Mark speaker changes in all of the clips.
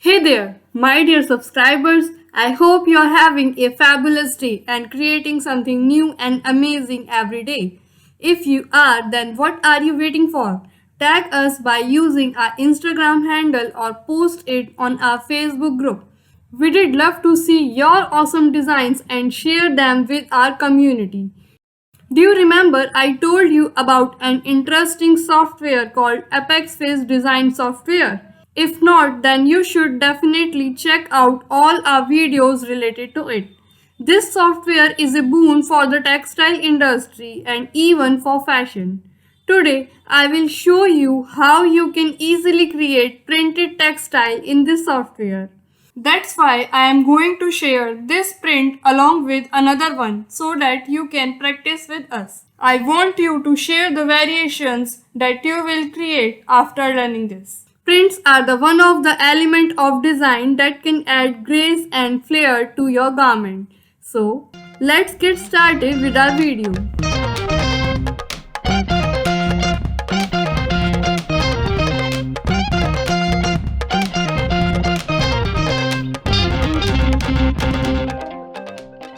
Speaker 1: Hey there, my dear subscribers. I hope you're having a fabulous day and creating something new and amazing every day. If you are, then what are you waiting for? Tag us by using our Instagram handle or post it on our Facebook group. We'd love to see your awesome designs and share them with our community. Do you remember I told you about an interesting software called Apex Face Design Software? If not, then you should definitely check out all our videos related to it. This software is a boon for the textile industry and even for fashion. Today, I will show you how you can easily create printed textile in this software. That's why I am going to share this print along with another one so that you can practice with us. I want you to share the variations that you will create after learning this. Prints are the one of the element of design that can add grace and flair to your garment. So, let's get started with our video.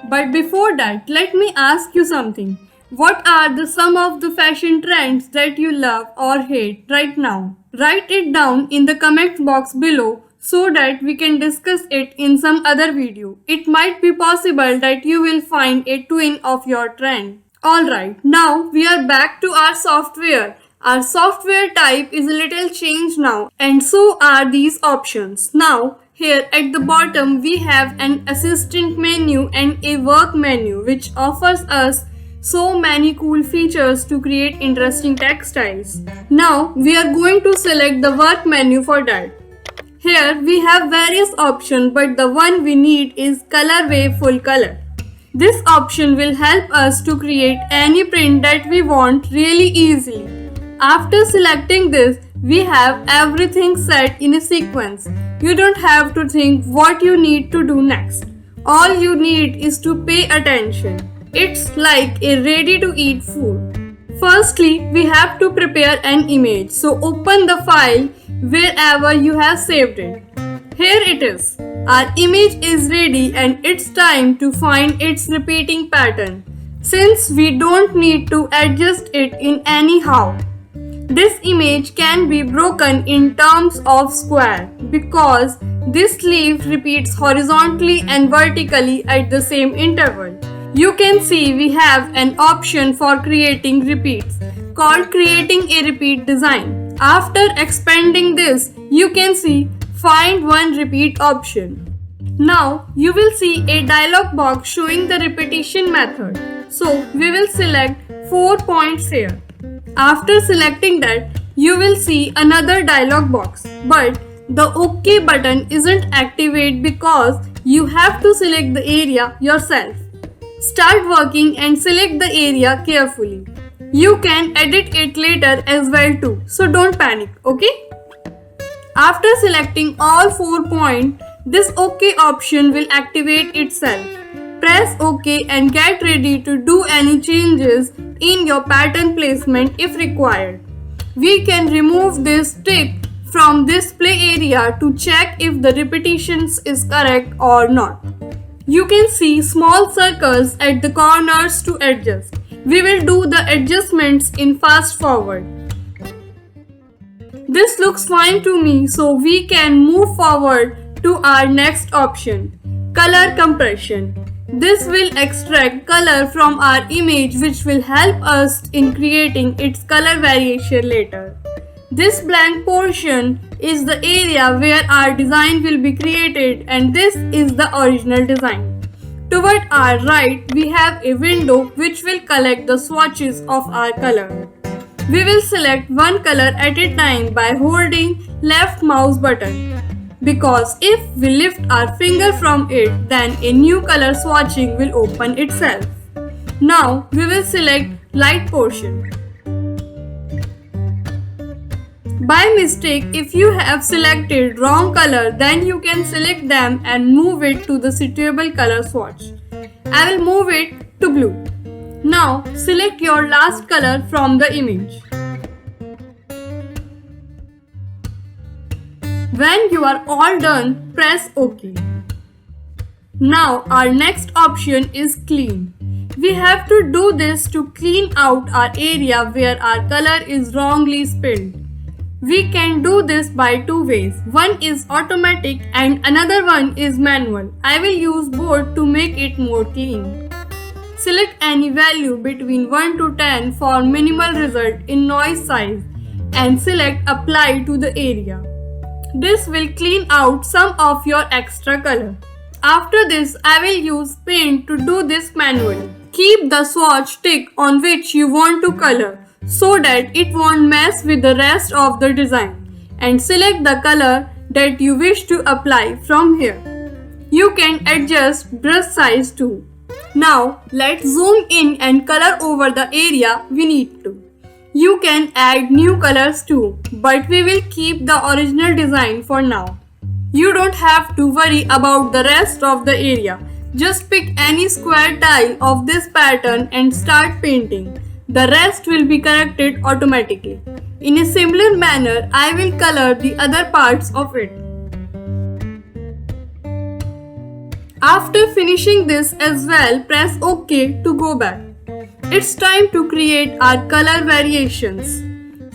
Speaker 1: But before that, let me ask you something. What are some of the fashion trends that you love or hate right now? Write it down in the comment box below so that we can discuss it in some other video. It might be possible that you will find a twin of your trend. Alright, now we are back to our software. Our software type is a little changed now, and so are these options. Now, here at the bottom we have an assistant menu and a work menu which offers us so many cool features to create interesting textiles. Now we are going to select the work menu for that. Here we have various options, but the one we need is colorway full color. This option will help us to create any print that we want really easily. After selecting this, we have everything set in a sequence. You don't have to think what you need to do next. All you need is to pay attention. It's like a ready-to-eat food. Firstly, we have to prepare an image. So open the file wherever you have saved it. Here it is. Our image is ready and it's time to find its repeating pattern. Since we don't need to adjust it in anyhow. This image can be broken in terms of square because this leaf repeats horizontally and vertically at the same interval. You can see we have an option for creating repeats called creating a repeat design. After expanding this, you can see find one repeat option. Now you will see a dialog box showing the repetition method. So we will select 4 points here. After selecting that, you will see another dialog box, but the OK button isn't activated because you have to select the area yourself. Start working and select the area carefully. You can edit it later as well too, so don't panic, okay? After selecting all 4 points, this OK option will activate itself. Press OK and get ready to do any changes in your pattern placement if required. We can remove this tick from display area to check if the repetitions is correct or not. You can see small circles at the corners to adjust. We will do the adjustments in fast forward. This looks fine to me, so we can move forward to our next option, color compression. This will extract color from our image which will help us in creating its color variation later. This blank portion is the area where our design will be created and this is the original design. Toward our right, we have a window which will collect the swatches of our color. We will select one color at a time by holding left mouse button. Because if we lift our finger from it, then a new color swatching will open itself. Now we will select light portion. By mistake, if you have selected wrong color, then you can select them and move it to the suitable color swatch. I will move it to blue. Now select your last color from the image. When you are all done, press OK. Now our next option is clean. We have to do this to clean out our area where our color is wrongly spilled. We can do this by two ways. One is automatic and another one is manual. I will use both to make it more clean. Select any value between 1 to 10 for minimal result in noise size and select apply to the area. This will clean out some of your extra color. After this, I will use paint to do this manually. Keep the swatch stick on which you want to color so that it won't mess with the rest of the design, and select the color that you wish to apply from here. You can adjust brush size too. Now let's zoom in and color over the area we need to. You can add new colors too, but we will keep the original design for now. You don't have to worry about the rest of the area. Just pick any square tile of this pattern and start painting. The rest will be corrected automatically. In a similar manner, I will color the other parts of it. After finishing this as well, press OK to go back. It's time to create our color variations.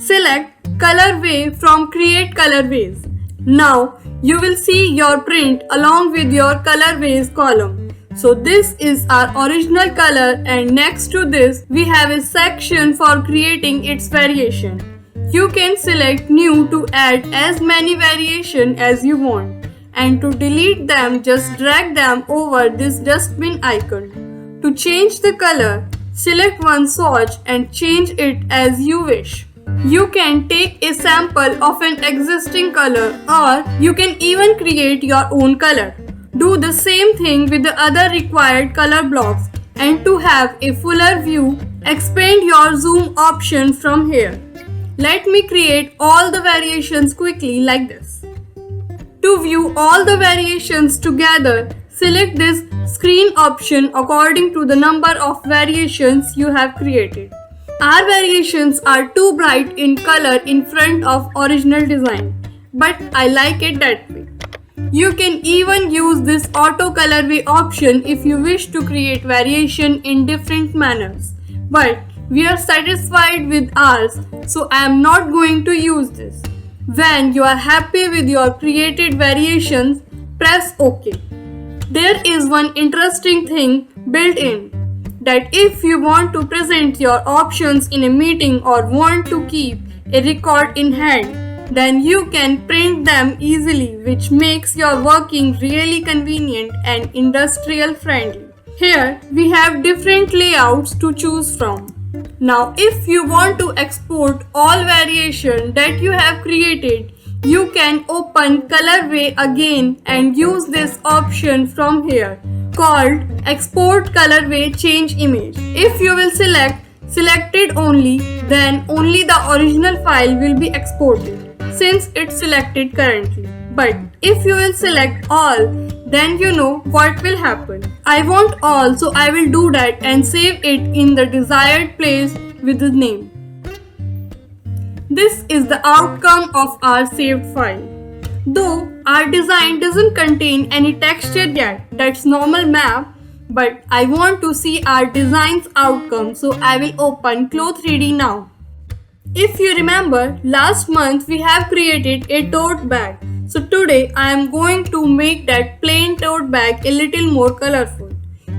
Speaker 1: Select Colorway from Create Colorways. Now you will see your print along with your colorways column. So this is our original color, and next to this we have a section for creating its variation. You can select new to add as many variations as you want, and to delete them just drag them over this dustbin icon. To change the color, select one swatch and change it as you wish. You can take a sample of an existing color, or you can even create your own color. Do the same thing with the other required color blocks, and to have a fuller view, expand your zoom option from here. Let me create all the variations quickly like this. To view all the variations together, select this screen option according to the number of variations you have created. Our variations are too bright in color in front of original design, but I like it that way. You can even use this auto colorway option if you wish to create variation in different manners. But we are satisfied with ours, so I am not going to use this. When you are happy with your created variations, press OK. There is one interesting thing built in, that if you want to present your options in a meeting or want to keep a record in hand, then you can print them easily, which makes your working really convenient and industrial friendly. Here we have different layouts to choose from. Now if you want to export all variation that you have created, you can open Colorway again and use this option from here called Export Colorway Change Image. If you will select Selected only, then only the original file will be exported since it's selected currently. But if you will select all, then you know what will happen. I want all, so I will do that and save it in the desired place with the name. This is the outcome of our saved file. Though our design doesn't contain any texture yet, that's normal map, but I want to see our design's outcome, so I will open Clo3D now. If you remember, last month we have created a tote bag. So today I am going to make that plain tote bag a little more colorful.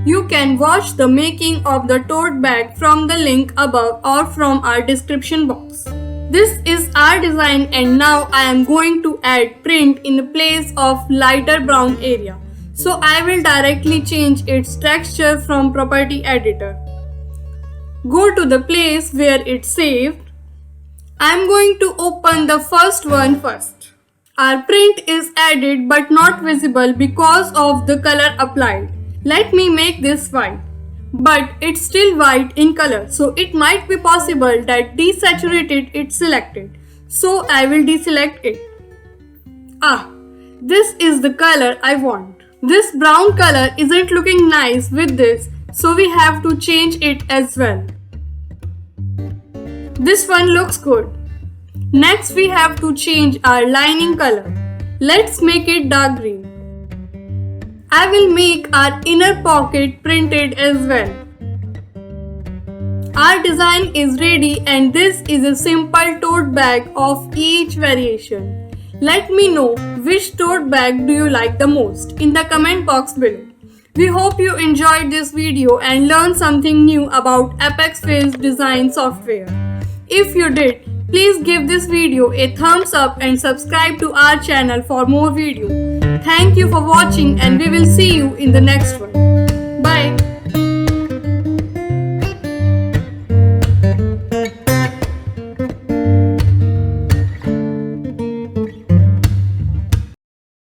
Speaker 1: You can watch the making of the tote bag from the link above or from our description box. This is our design, and now I am going to add print in place of lighter brown area. So I will directly change its texture from property editor. Go to the place where it's saved. I am going to open the first one first. Our print is added but not visible because of the color applied. Let me make this white. But it's still white in color, so it might be possible that desaturated is selected. So I will deselect it. This is the color I want. This brown color isn't looking nice with this, so we have to change it as well. This one looks good. Next we have to change our lining color. Let's make it dark green. I will make our inner pocket printed as well. Our design is ready and this is a simple tote bag of each variation. Let me know which tote bag do you like the most in the comment box below. We hope you enjoyed this video and learned something new about Apex Fails design software. If you did, please give this video a thumbs up and subscribe to our channel for more videos. Thank you for watching and we will see you in the next one.